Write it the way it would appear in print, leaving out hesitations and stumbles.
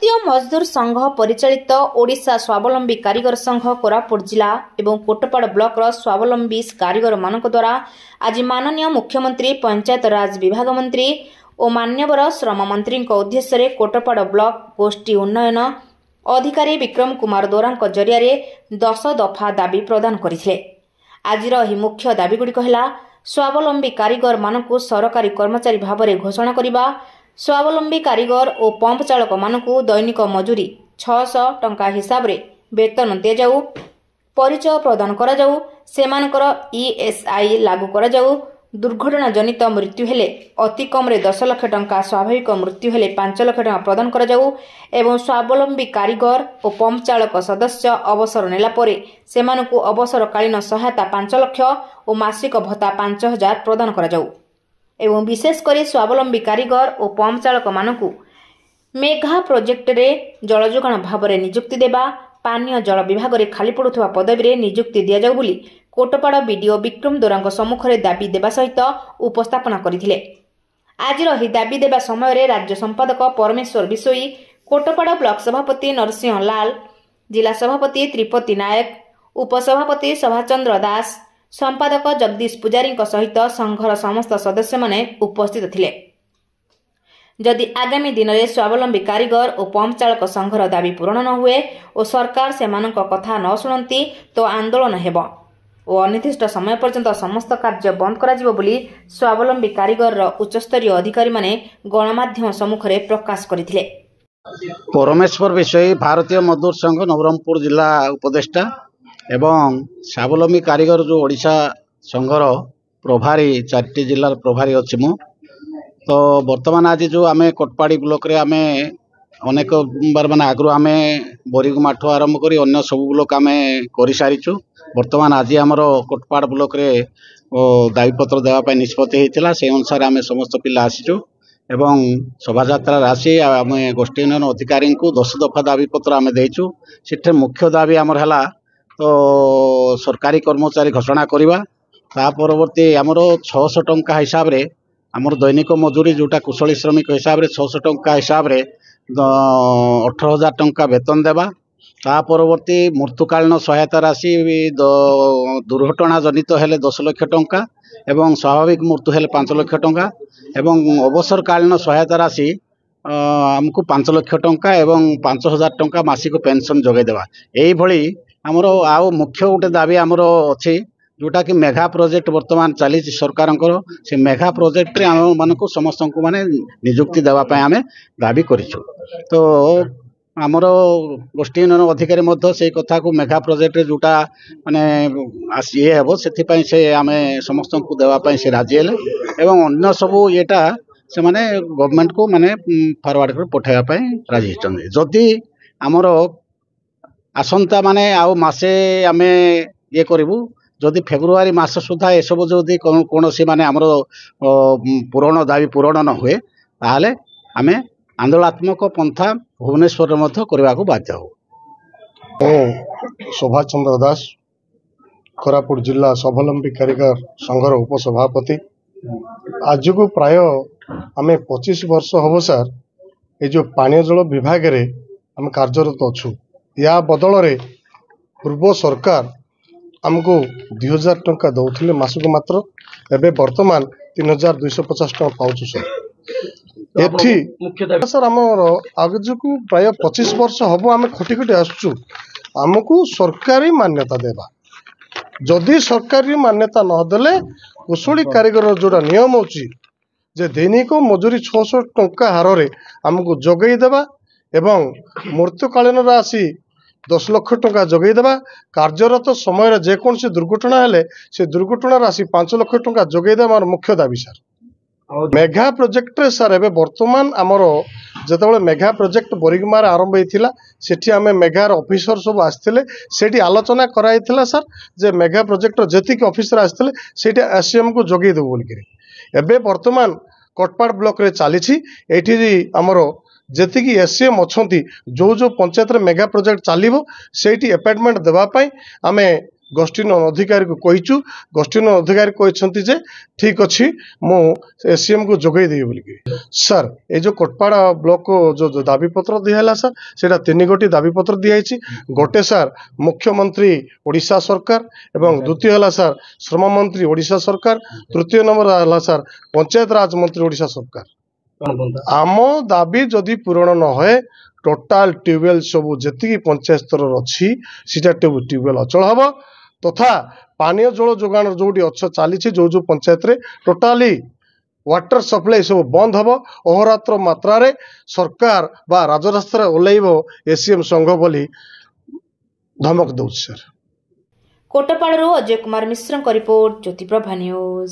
भारतीय मजदूर संघ परिचालित ओडिशा स्वावलंबी कारीगर संघ कोरापुट जिला एवं कोटपाड़ ब्लॉक स्वावलंबी कारीगर मानक द्वारा आज माननीय मुख्यमंत्री पंचायत राज विभाग मंत्री और मान्यवर श्रम मंत्री उद्देश्य कोटपाड़ ब्लॉक गोष्ठी उन्नयन अधिकारी विक्रम कुमार दोरा जरिया 10 दफा दाबी प्रदान करथिले। आज मुख्य दाबीगुड़िक है स्वावलंबी कारीगर मानकु सरकारी कर्मचारी भाव में घोषणा करने, स्वावलंबी कारीगर और पंप चालक मानकु दैनिक मजूरी 600 टंका हिसाब रे वेतन दि जाऊ, परिचय प्रदान करा जाऊ, सेमानकर ईएसआई लागू करा जाऊ, दुर्घटना जनित मृत्यु हेले अति कम रे 10 लाख टंका, स्वाभाविक मृत्यु हेले 5 लाख टंका प्रदान करा जाऊ एवं स्वावलंबी कारीगर और पंप चालक सदस्य अवसर नेला परे सेमानकु अवसरकालीन सहायता 5 लाख और मासिक भत्ता 5000 प्रदान करा जाऊ एवं विशेषकर स्वावलंबी कारीगर और पंप चालक मानकु मेघा प्रोजेक्ट रे जल जोगाण भाव में नियुक्ति देबा, पानीय जल विभाग रे खाली पड़ुवा पदवी रे नियुक्ति दिया जाऊ बोली कोटपाड़ बीडीओ विक्रम दोरा सम्मुख में दाबी देवा सहित उपस्थापना करथिले। आज दाबी देवा समय राज्य संपादक परमेश्वर बिशोई, कोटपाड़ ब्लॉक सभापति नरसिंह लाल, जिला सभापति त्रिपति नायक, उपसभापति सभाचंद्र दास, संपादक जगदीश पुजारी सहित संघर समस्त सदस्य माने उपस्थित थिले। जदि आगामी दिन में स्वावलंबी कारीगर और पंप चालक संघर दाबी पूरण न हुए और सरकार सेमानक कथा न शुणती तो आंदोलन हेब और अनिर्दिष्ट समय पर्यंत समस्त कार्य बंद करा जिवो बोली स्वावलंबी कारीगर उच्चस्तरीय अधिकारी माने गणमाध्यम सम्मुख में प्रकाश करथिले। परमेश्वर विषय भारतीय मजदूर संघ नवरंगपुर जिला उपदेष्टा एवं स्वावलंबी कारीगर जो ओडिशा संघर प्रभारी 4टी जिला प्रभारी अच्छी मु तो वर्तमान आज जो आम कोटपाड़ी ब्लॉक रे आमे अनेक बार मान आगु आम बोरीगुमाठू आरंभ कर अन्य सब ब्लॉक आम कर सारीचु। वर्तमान आज आमर कोटपाड़ ब्लॉक रे दाबीपत्र देवाई निष्पत्ति होता से अनुसार आम समस्त पिला आसीचु एवं शोभायात्रा आसी आम गोष्ठी उन्नयन अधिकारी को 10 दफा दाबीपत्र आम देचु। से मुख्य दाबी आमर है तो सरकारी कर्मचारी घोषणा करवा, ता परवर्ती आमर 600 टंका हिसाब रे आमर दैनिक मजूरी जोटा कुशली श्रमिक हिसाब रे 600 टंका हिसाब रे 18,000 टंका वेतन देवा, ता परवर्ती मृत्युकालीन सहायता राशि दुर्घटना जनित हेले 10 लाख टंका एवं स्वाभाविक मृत्यु हेले 5 लाख टंका एवं अवसरकालीन सहायता राशि आमको 5 लाख टंका एवं 5,000 टंका मासिक पेंशन जगै देवा। एई भली आमर आउ मुख्य गोटे दाबी आमर अछि जोटा कि मेघा प्रोजेक्ट वर्तमान चली सरकार से मेघा प्रोजेक्ट रे आम मानक समस्त को माने नियुक्ति देवाई आम दाबी करिछु। तो आमर गोष्ठी उन्नयन अधिकारी मध्य से कथा को मेघा प्रोजेक्ट रे जोटा माने ये हेबो सेथिपाई से आम समस्त को देवाई से राजी हेले एवं अन्य सब येटा से माने गवर्नमेंट को माने फॉरवर्ड कर पठाइबा राजी होचंदे। जदि आमर आसंता माने आउ मासे आमे ये करिवु जदि फेब्रुआरी मास सुधा ये सब जदि कौन सी माने आमर पूरण दाबी पूरण न हुए ताहले आमे आंदोलनात्मक पंथा भुवनेश्वर मध्य करने को बाध्य हो। शोभाचंद्र दास कोरापुट जिला स्वावलंबी कारीगर संघर उपसभापति। आज को प्राय आम 25 वर्ष हम सर ये जो पानी जल विभाग रे आम कार्यरत अच्छु। या बदल रे पूर्व सरकार आमको 2000 टंका दौले मासक मात्र, एवं वर्तमान 3250 टंका पाऊँ सर। एठी सर आमर आज को प्राय 25 वर्ष हम आम खटी खटी आसुचु, आमको सरकारी मान्यता देवा। जदि सरकारी मान्यता नदेले कुशली कारीगर जोड़ा नियम होची जे दैनिक मजूरी 600 टंका हार रे आमको जगई देवा एवं मृत्युकालीन राशि 10 लाख टंका जगई देवा, कार्यरत समय जेकोसी दुर्घटना हेले से दुर्घटना राशि 5 लाख टंका जगई देवा मुख्य दाबी सर। मेघा प्रोजेक्ट रे सर एबे वर्तमान आमर जेतेबेले मेघा प्रोजेक्ट बोरीगुमार आरंभ होइथिला सेठी आमे मेघार ऑफिसर सब आस्थिले, सेठी आलोचना कराइथिला सर जे मेघा प्रोजेक्ट जेतिक ऑफिसर आस्थिले सेठी एसएम को जगई देबो बोलकरी। एबे वर्तमान कोटपाड़ ब्लॉक रे चालीछि एठी आमर जेतिकी एसएम अच्छी जो जो पंचायत रे मेगा प्रोजेक्ट चलो से अपॉइंटमेंट देवाई आमे गोष्ठी अधिकारी को कहीचु गोष्ठी अधिकारी कहते जे ठीक अच्छी मु एसीएम को जोगई देवी बोलिकी सर ये जो कोटपाड़ा ब्लॉक को जो दाबी पत्र दिहला सर सेटा 3 गोटी दाबी पत्र दिखाई गोटे सर मुख्यमंत्री ओडिशा सरकार एवं द्वितीय है सर श्रम मंत्री ओडिशा सरकार तृतीय नंबर है सर पंचायत राज मंत्री ओडिशा सरकार आम दाबी जदि पूरण न होए टोटाल ट्यूबवेल सब जी पंचायत स्तर अच्छी सीटा ट्यूबवेल अचल हम तथा पानीय जल जोगाण जो चली जो जो पंचायत रे टोटाली वाटर सप्लाई सब बंद हम अहोरात्र मात्रा रे सरकार बा राजरास्ता ओल्लैब एसीएम संघ बोली धमक दौर sir कोटपाड़ू Ajay Kumar Mishra report ज्योतिप्रभा news.